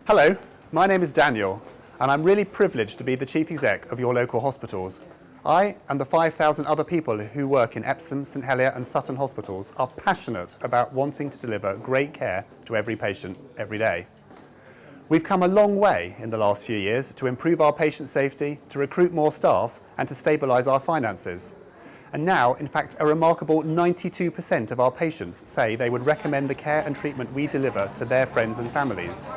Hello, my name is Daniel, and I'm really privileged to be the Chief Exec of your local hospitals. I and the 5,000 other people who work in Epsom, St Helier and Sutton hospitals are passionate about wanting to deliver great care to every patient every day. We've come a long way in the last few years to improve our patient safety, to recruit more staff and to stabilise our finances. And now, in fact, a remarkable 92% of our patients say they would recommend the care and treatment we deliver to their friends and families.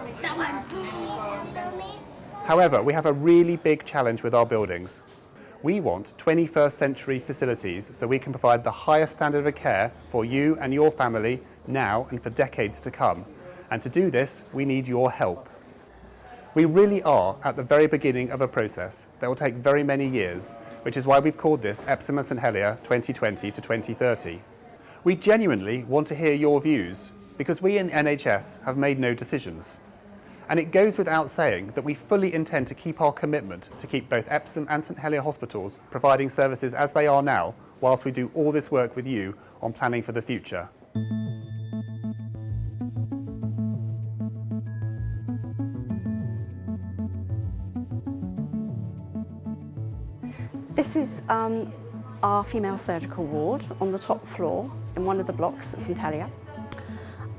However, we have a really big challenge with our buildings. We want 21st century facilities so we can provide the highest standard of care for you and your family now and for decades to come. And to do this, we need your help. We really are at the very beginning of a process that will take very many years, which is why we've called this Epsom and St Helier 2020 to 2030. We genuinely want to hear your views because we in NHS have made no decisions. And it goes without saying that we fully intend to keep our commitment to keep both Epsom and St Helier hospitals providing services as they are now, whilst we do all this work with you on planning for the future. This is our female surgical ward on the top floor in one of the blocks at St Helier.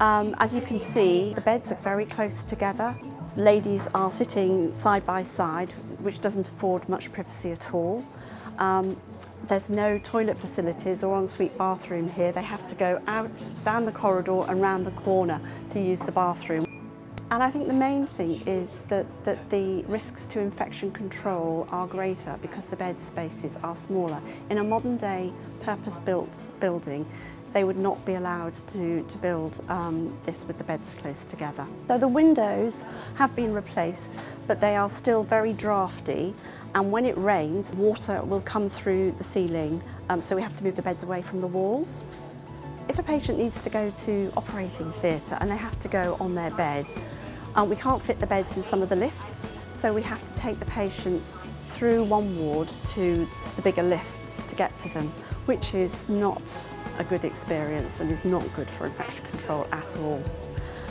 As you can see, the beds are very close together. Ladies are sitting side by side, which doesn't afford much privacy at all. There's no toilet facilities or ensuite bathroom here. They have to go out, down the corridor and round the corner to use the bathroom. And I think the main thing is that the risks to infection control are greater because the bed spaces are smaller. In a modern day purpose-built building, they would not be allowed to build this with the beds close together. So the windows have been replaced, but they are still very drafty, and when it rains, water will come through the ceiling, so we have to move the beds away from the walls. If a patient needs to go to operating theatre and they have to go on their bed, we can't fit the beds in some of the lifts, so we have to take the patient through one ward to the bigger lifts to get to them, which is not a good experience and is not good for infection control at all.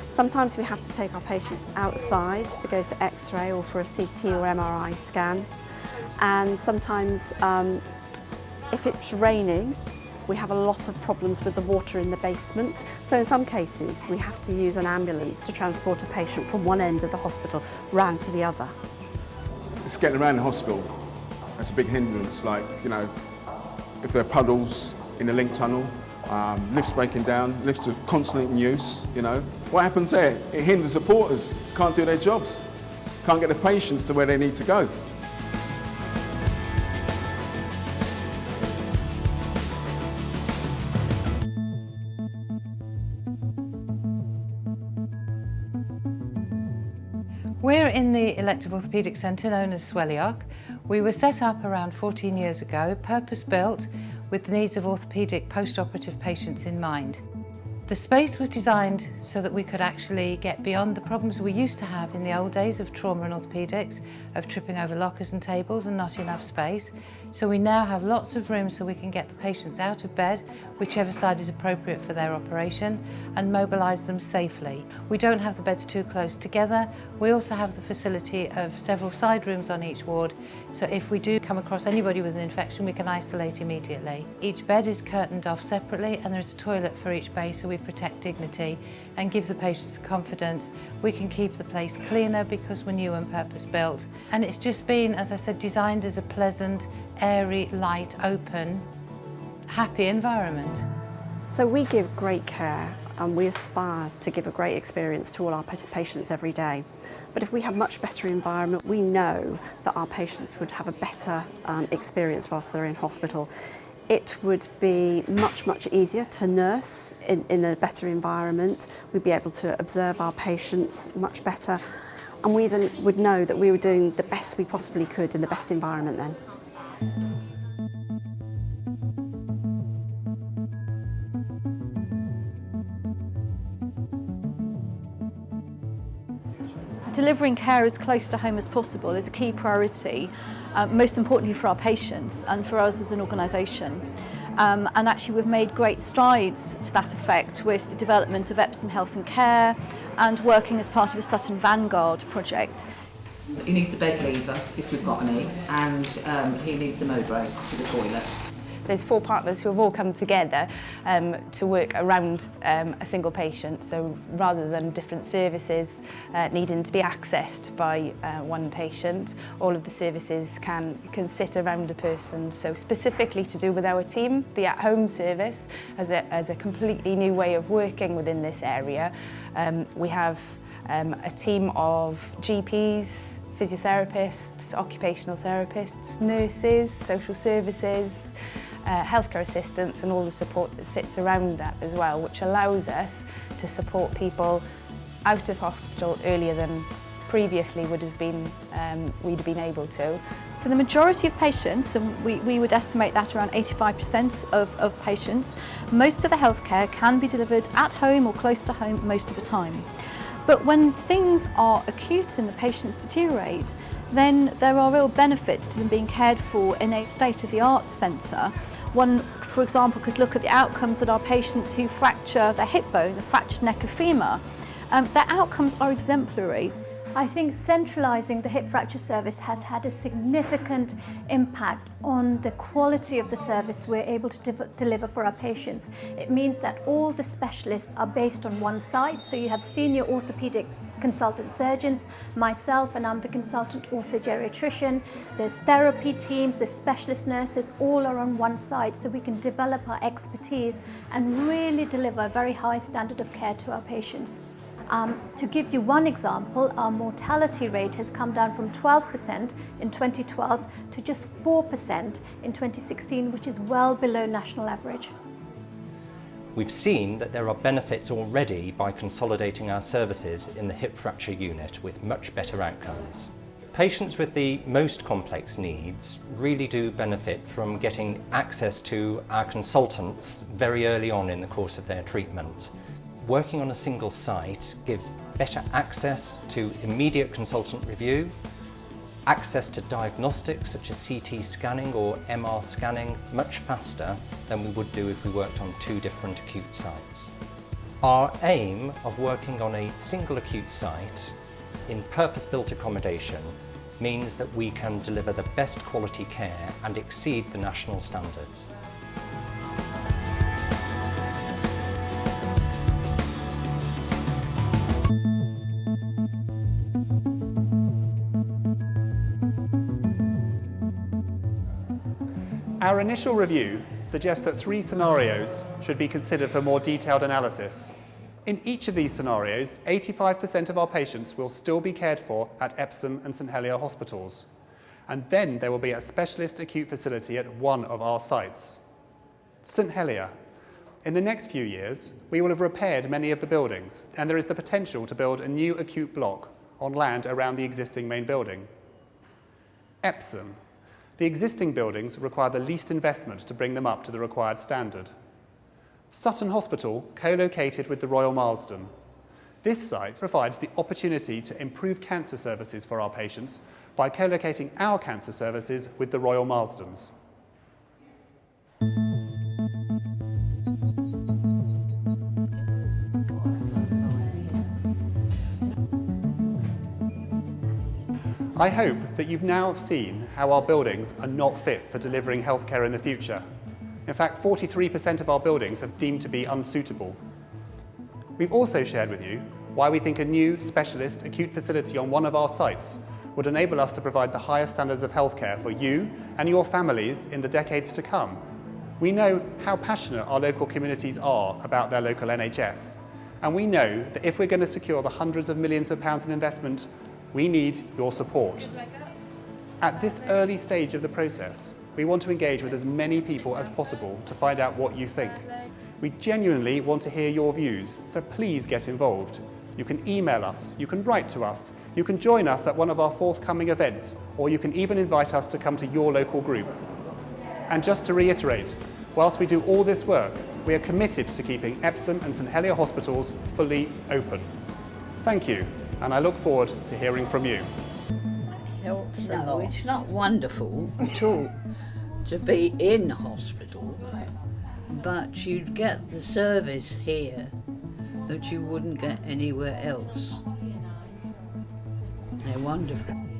Sometimes we have to take our patients outside to go to X-ray or for a CT or MRI scan, and sometimes if it's raining, we have a lot of problems with the water in the basement, so in some cases we have to use an ambulance to transport a patient from one end of the hospital round to the other. It's getting around the hospital. That's a big hindrance, like, you know, if there are puddles in the link tunnel, lifts breaking down, lifts are constantly in use, you know. What happens there? It hinders the porters, can't do their jobs, can't get the patients to where they need to go. We're in the elective orthopaedic centre known as Swelliark. We were set up around 14 years ago, purpose-built with the needs of orthopaedic post-operative patients in mind. The space was designed so that we could actually get beyond the problems we used to have in the old days of trauma and orthopaedics, of tripping over lockers and tables and not enough space. So we now have lots of room so we can get the patients out of bed, whichever side is appropriate for their operation, and mobilise them safely. We don't have the beds too close together. We also have the facility of several side rooms on each ward, so if we do come across anybody with an infection, we can isolate immediately. Each bed is curtained off separately, and there's a toilet for each bay, so we protect dignity and give the patients confidence. We can keep the place cleaner because we're new and purpose-built. And it's just been, as I said, designed as a pleasant, airy, light, open, happy environment. So we give great care and we aspire to give a great experience to all our patients every day. But if we have much better environment, we know that our patients would have a better experience whilst they're in hospital. It would be much, much easier to nurse in a better environment. We'd be able to observe our patients much better, and we then would know that we were doing the best we possibly could in the best environment then. Delivering care as close to home as possible is a key priority, most importantly for our patients and for us as an organisation. And actually we've made great strides to that effect with the development of Epsom Health and Care and working as part of a Sutton Vanguard project. He needs a bed lever, if we've got any, and he needs a mow brake for the toilet. There's 4 partners who have all come together to work around a single patient, so rather than different services needing to be accessed by one patient, all of the services can sit around a person. So specifically to do with our team, the at-home service as a completely new way of working within this area. We have a team of GPs, physiotherapists, occupational therapists, nurses, social services, healthcare assistants and all the support that sits around that as well, which allows us to support people out of hospital earlier than previously we'd have been able to. For the majority of patients, and we would estimate that around 85% of patients, most of the healthcare can be delivered at home or close to home most of the time. But when things are acute and the patients deteriorate, then there are real benefits to them being cared for in a state-of-the-art centre. One, for example, could look at the outcomes that our patients who fracture their hip bone, the fractured neck of femur. Their outcomes are exemplary. I think centralising the hip fracture service has had a significant impact on the quality of the service we're able to deliver for our patients. It means that all the specialists are based on one site, so you have senior orthopaedic consultant surgeons, myself, and I'm the consultant ortho-geriatrician. The therapy team, the specialist nurses, all are on one side, so we can develop our expertise and really deliver a very high standard of care to our patients. To give you one example, our mortality rate has come down from 12% in 2012 to just 4% in 2016, which is well below national average. We've seen that there are benefits already by consolidating our services in the hip fracture unit with much better outcomes. Patients with the most complex needs really do benefit from getting access to our consultants very early on in the course of their treatment. Working on a single site gives better access to immediate consultant review, access to diagnostics such as CT scanning or MR scanning much faster than we would do if we worked on 2 different acute sites. Our aim of working on a single acute site in purpose-built accommodation means that we can deliver the best quality care and exceed the national standards. Our initial review suggests that 3 scenarios should be considered for more detailed analysis. In each of these scenarios, 85% of our patients will still be cared for at Epsom and St Helier hospitals, and then there will be a specialist acute facility at one of our sites. St Helier. In the next few years, we will have repaired many of the buildings, and there is the potential to build a new acute block on land around the existing main building. Epsom. The existing buildings require the least investment to bring them up to the required standard. Sutton Hospital, co-located with the Royal Marsden. This site provides the opportunity to improve cancer services for our patients by co-locating our cancer services with the Royal Marsden's. I hope that you've now seen how our buildings are not fit for delivering healthcare in the future. In fact, 43% of our buildings have deemed to be unsuitable. We've also shared with you why we think a new specialist acute facility on one of our sites would enable us to provide the highest standards of healthcare for you and your families in the decades to come. We know how passionate our local communities are about their local NHS, and we know that if we're going to secure the hundreds of millions of pounds of investment, we need your support. At this early stage of the process, we want to engage with as many people as possible to find out what you think. We genuinely want to hear your views, so please get involved. You can email us, you can write to us, you can join us at one of our forthcoming events, or you can even invite us to come to your local group. And just to reiterate, whilst we do all this work, we are committed to keeping Epsom and St Helier hospitals fully open. Thank you, and I look forward to hearing from you. Helps a lot. It's not wonderful at all to be in hospital, but you'd get the service here that you wouldn't get anywhere else. They're wonderful.